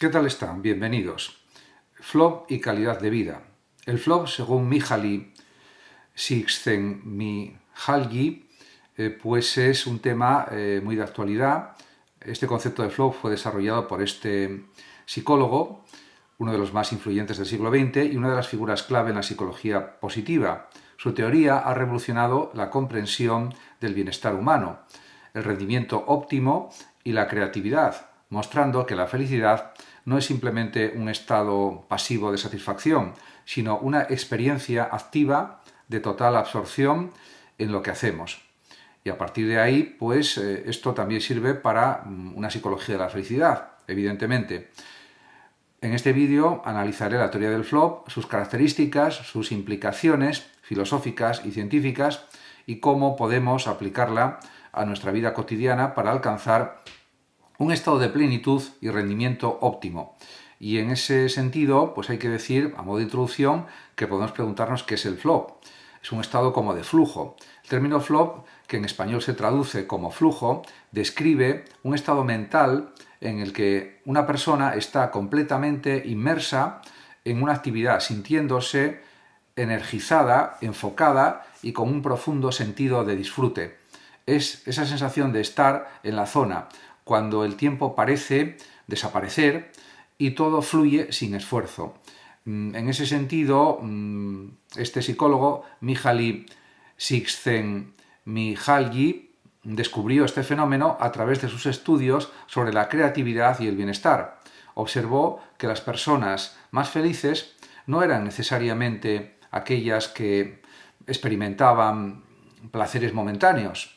¿Qué tal están? Bienvenidos. FLOP y calidad de vida. El FLOP, según Mihaly Csikszentmihalyi, pues es un tema muy de actualidad. Este concepto de FLOP fue desarrollado por este psicólogo, uno de los más influyentes del siglo XX y una de las figuras clave en la psicología positiva. Su teoría ha revolucionado la comprensión del bienestar humano, el rendimiento óptimo y la creatividad, mostrando que la felicidad no es simplemente un estado pasivo de satisfacción, sino una experiencia activa de total absorción en lo que hacemos. Y a partir de ahí, pues esto también sirve para una psicología de la felicidad, evidentemente. En este vídeo analizaré la teoría del FLOP, sus características, sus implicaciones filosóficas y científicas y cómo podemos aplicarla a nuestra vida cotidiana para alcanzar un estado de plenitud y rendimiento óptimo. Y en ese sentido, pues hay que decir, a modo de introducción, que podemos preguntarnos qué es el FLOP. Es un estado como de flujo. El término FLOP, que en español se traduce como flujo, describe un estado mental en el que una persona está completamente inmersa en una actividad, sintiéndose energizada, enfocada y con un profundo sentido de disfrute. Es esa sensación de estar en la zona, cuando el tiempo parece desaparecer y todo fluye sin esfuerzo. En ese sentido, este psicólogo, Mihaly Csikszentmihalyi, descubrió este fenómeno a través de sus estudios sobre la creatividad y el bienestar. Observó que las personas más felices no eran necesariamente aquellas que experimentaban placeres momentáneos,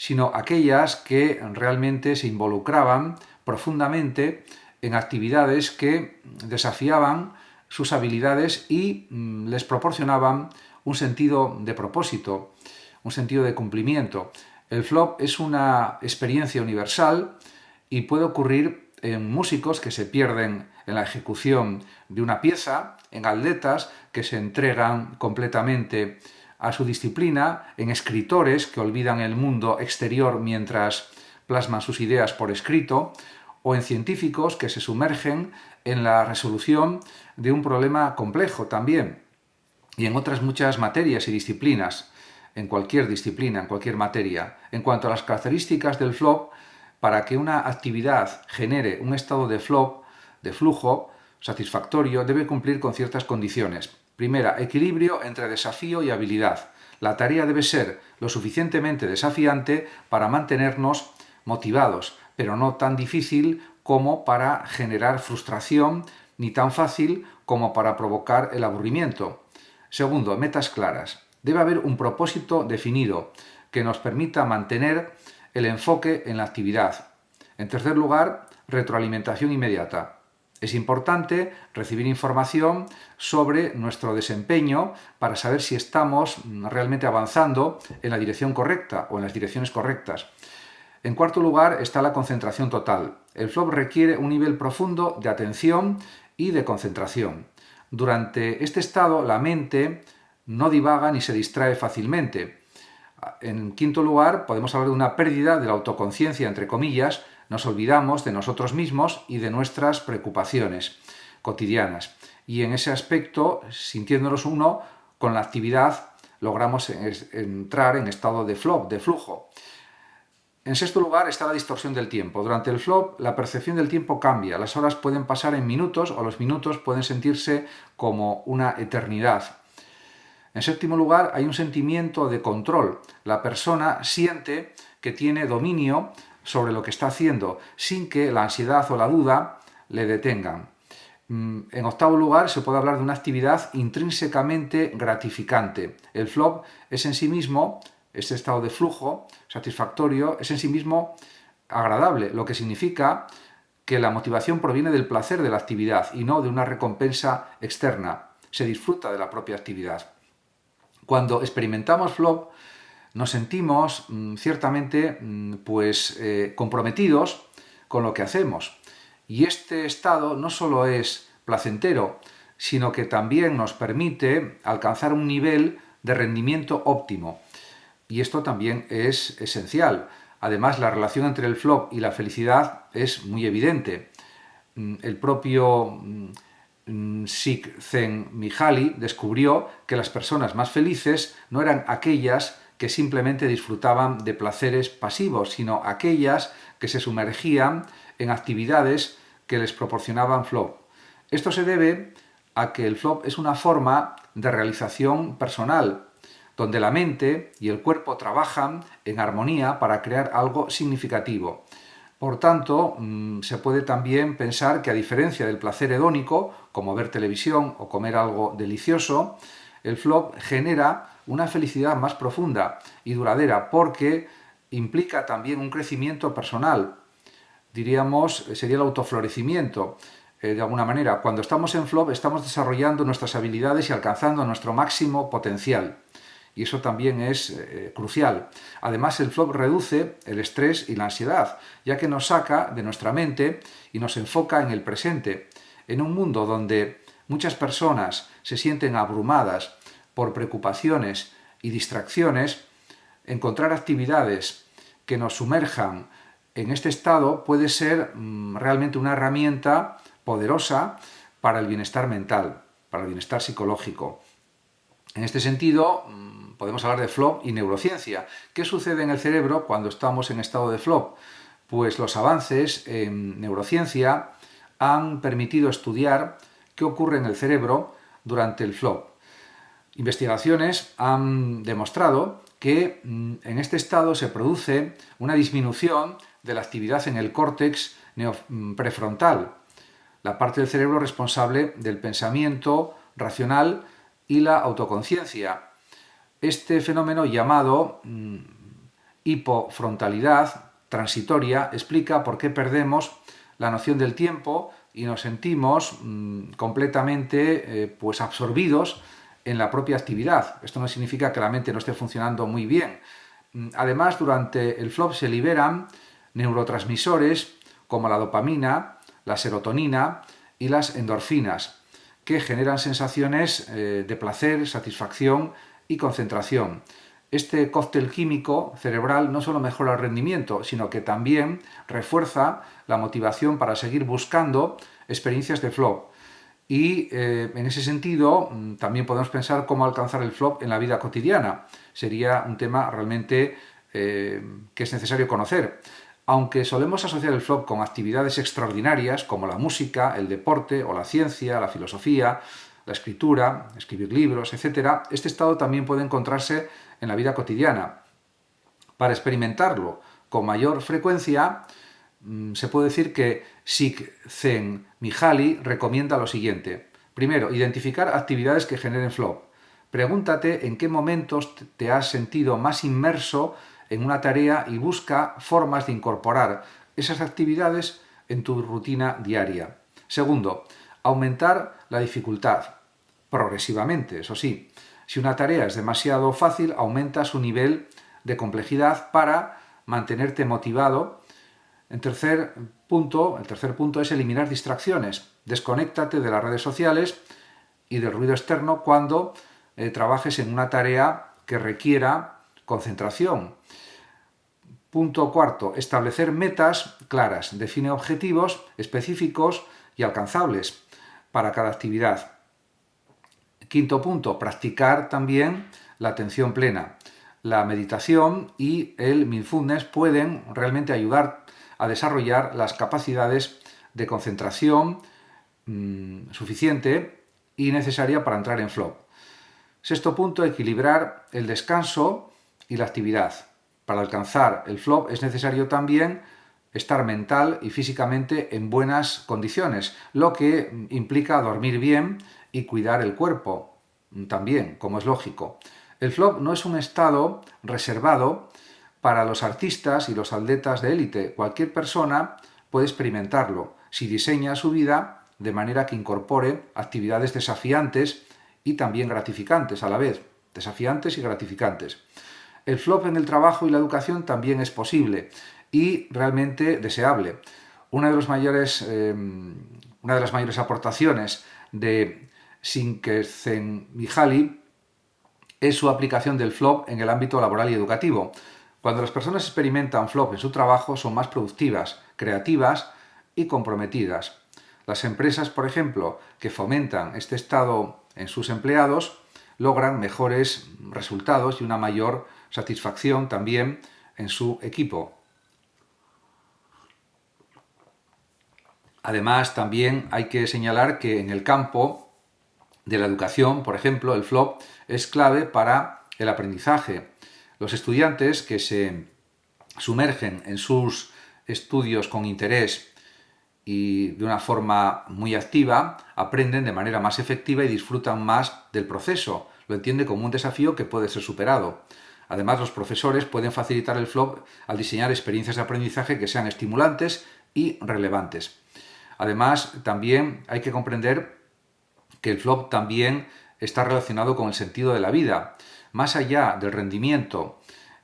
sino aquellas que realmente se involucraban profundamente en actividades que desafiaban sus habilidades y les proporcionaban un sentido de propósito, un sentido de cumplimiento. El FLOP es una experiencia universal y puede ocurrir en músicos que se pierden en la ejecución de una pieza, en atletas que se entregan completamente a su disciplina, en escritores que olvidan el mundo exterior mientras plasman sus ideas por escrito, o en científicos que se sumergen en la resolución de un problema complejo también, y en otras muchas materias y disciplinas, en cualquier disciplina, en cualquier materia. En cuanto a las características del FLOP, para que una actividad genere un estado de FLOP, de flujo, satisfactorio, debe cumplir con ciertas condiciones. Primera, equilibrio entre desafío y habilidad. La tarea debe ser lo suficientemente desafiante para mantenernos motivados, pero no tan difícil como para generar frustración, ni tan fácil como para provocar el aburrimiento. Segundo, metas claras. Debe haber un propósito definido que nos permita mantener el enfoque en la actividad. En tercer lugar, retroalimentación inmediata. Es importante recibir información sobre nuestro desempeño para saber si estamos realmente avanzando en la dirección correcta o en las direcciones correctas. En cuarto lugar está la concentración total. El FLOP requiere un nivel profundo de atención y de concentración. Durante este estado, la mente no divaga ni se distrae fácilmente. En quinto lugar, podemos hablar de una pérdida de la autoconciencia, entre comillas. Nos olvidamos de nosotros mismos y de nuestras preocupaciones cotidianas. Y en ese aspecto, sintiéndonos uno con la actividad, logramos entrar en estado de FLOP, de flujo. En sexto lugar está la distorsión del tiempo. Durante el FLOP, la percepción del tiempo cambia. Las horas pueden pasar en minutos o los minutos pueden sentirse como una eternidad. En séptimo lugar, hay un sentimiento de control. La persona siente que tiene dominio sobre lo que está haciendo, sin que la ansiedad o la duda le detengan. En octavo lugar, se puede hablar de una actividad intrínsecamente gratificante. El FLOP es en sí mismo, este estado de flujo satisfactorio, es en sí mismo agradable, lo que significa que la motivación proviene del placer de la actividad y no de una recompensa externa. Se disfruta de la propia actividad. Cuando experimentamos FLOP, nos sentimos ciertamente comprometidos con lo que hacemos. Y este estado no solo es placentero, sino que también nos permite alcanzar un nivel de rendimiento óptimo. Y esto también es esencial. Además, la relación entre el FLOP y la felicidad es muy evidente. el propio Csikszentmihalyi descubrió que las personas más felices no eran aquellas que simplemente disfrutaban de placeres pasivos, sino aquellas que se sumergían en actividades que les proporcionaban flow. Esto se debe a que el flow es una forma de realización personal, donde la mente y el cuerpo trabajan en armonía para crear algo significativo. Por tanto, se puede también pensar que, a diferencia del placer hedónico, como ver televisión o comer algo delicioso, el flow genera una felicidad más profunda y duradera porque implica también un crecimiento personal. Diríamos, sería el autoflorecimiento. De alguna manera, cuando estamos en flow estamos desarrollando nuestras habilidades y alcanzando nuestro máximo potencial. Y eso también es crucial. Además, el flow reduce el estrés y la ansiedad, ya que nos saca de nuestra mente y nos enfoca en el presente. En un mundo donde muchas personas se sienten abrumadas por preocupaciones y distracciones, encontrar actividades que nos sumerjan en este estado puede ser realmente una herramienta poderosa para el bienestar mental, para el bienestar psicológico. En este sentido, podemos hablar de flow y neurociencia. ¿Qué sucede en el cerebro cuando estamos en estado de flow? Pues los avances en neurociencia han permitido estudiar qué ocurre en el cerebro durante el flow. Investigaciones han demostrado que en este estado se produce una disminución de la actividad en el córtex prefrontal, la parte del cerebro responsable del pensamiento racional y la autoconciencia. Este fenómeno, llamado hipofrontalidad transitoria, explica por qué perdemos la noción del tiempo y nos sentimos completamente absorbidos en la propia actividad. Esto no significa que la mente no esté funcionando muy bien. Además, durante el flow se liberan neurotransmisores como la dopamina, la serotonina y las endorfinas, que generan sensaciones de placer, satisfacción y concentración. Este cóctel químico cerebral no solo mejora el rendimiento, sino que también refuerza la motivación para seguir buscando experiencias de flow. Y en ese sentido también podemos pensar cómo alcanzar el flow en la vida cotidiana. Sería un tema realmente que es necesario conocer. Aunque solemos asociar el flow con actividades extraordinarias como la música, el deporte o la ciencia, la filosofía, la escritura, escribir libros, etc., este estado también puede encontrarse en la vida cotidiana. Para experimentarlo con mayor frecuencia, se puede decir que Csikszentmihalyi recomienda lo siguiente. Primero, identificar actividades que generen flow. Pregúntate en qué momentos te has sentido más inmerso en una tarea y busca formas de incorporar esas actividades en tu rutina diaria. Segundo, aumentar la dificultad, progresivamente, eso sí. Si una tarea es demasiado fácil, aumenta su nivel de complejidad para mantenerte motivado. El tercer punto es eliminar distracciones. Desconéctate de las redes sociales y del ruido externo cuando trabajes en una tarea que requiera concentración. Punto cuarto, establecer metas claras. Define objetivos específicos y alcanzables para cada actividad. Quinto punto, practicar también la atención plena. La meditación y el mindfulness pueden realmente ayudar a desarrollar las capacidades de concentración suficiente y necesaria para entrar en flow. Sexto punto, equilibrar el descanso y la actividad. Para alcanzar el flow es necesario también estar mental y físicamente en buenas condiciones, lo que implica dormir bien y cuidar el cuerpo también, como es lógico. El flow no es un estado reservado para los artistas y los atletas de élite. Cualquier persona puede experimentarlo si diseña su vida de manera que incorpore actividades desafiantes y también gratificantes a la vez. Desafiantes y gratificantes. El flow en el trabajo y la educación también es posible y realmente deseable. Una de las mayores aportaciones de Csikszentmihalyi es su aplicación del flow en el ámbito laboral y educativo. Cuando las personas experimentan flow en su trabajo, son más productivas, creativas y comprometidas. Las empresas, por ejemplo, que fomentan este estado en sus empleados, logran mejores resultados y una mayor satisfacción también en su equipo. Además, también hay que señalar que en el campo de la educación, por ejemplo, el FLOP es clave para el aprendizaje. Los estudiantes que se sumergen en sus estudios con interés y de una forma muy activa, aprenden de manera más efectiva y disfrutan más del proceso. Lo entienden como un desafío que puede ser superado. Además, los profesores pueden facilitar el FLOP al diseñar experiencias de aprendizaje que sean estimulantes y relevantes. Además, también hay que comprender que el FLOP también está relacionado con el sentido de la vida. Más allá del rendimiento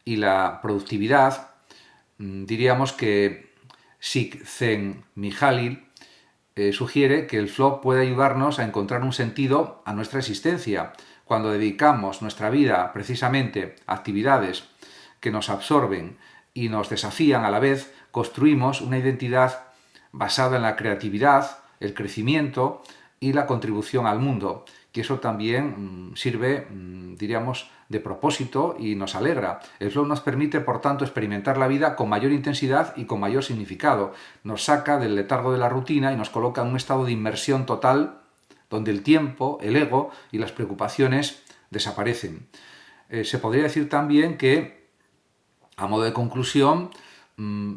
y la productividad, diríamos que Csikszentmihalyi sugiere que el FLOP puede ayudarnos a encontrar un sentido a nuestra existencia. Cuando dedicamos nuestra vida precisamente a actividades que nos absorben y nos desafían a la vez, construimos una identidad basada en la creatividad, el crecimiento y la contribución al mundo, que eso también sirve, diríamos, de propósito y nos alegra. El flow nos permite, por tanto, experimentar la vida con mayor intensidad y con mayor significado. Nos saca del letargo de la rutina y nos coloca en un estado de inmersión total, donde el tiempo, el ego y las preocupaciones desaparecen. Se podría decir también que, a modo de conclusión,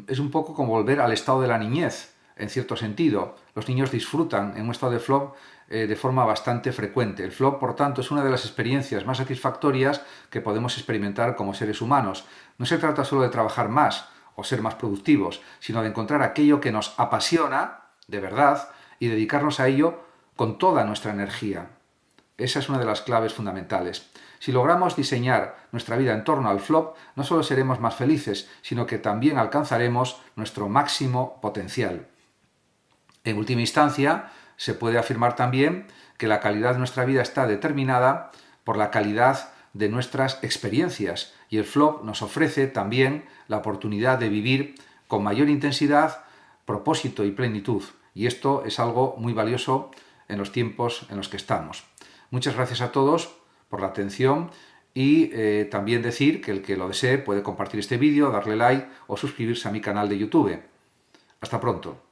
es un poco como volver al estado de la niñez, en cierto sentido. Los niños disfrutan en un estado de flow de forma bastante frecuente. El flow, por tanto, es una de las experiencias más satisfactorias que podemos experimentar como seres humanos. No se trata solo de trabajar más o ser más productivos, sino de encontrar aquello que nos apasiona de verdad y dedicarnos a ello con toda nuestra energía. Esa es una de las claves fundamentales. Si logramos diseñar nuestra vida en torno al FLOP, no solo seremos más felices, sino que también alcanzaremos nuestro máximo potencial. En última instancia, se puede afirmar también que la calidad de nuestra vida está determinada por la calidad de nuestras experiencias y el FLOP nos ofrece también la oportunidad de vivir con mayor intensidad, propósito y plenitud. Y esto es algo muy valioso en los tiempos en los que estamos. Muchas gracias a todos por la atención y también decir que el que lo desee puede compartir este vídeo, darle like o suscribirse a mi canal de YouTube. Hasta pronto.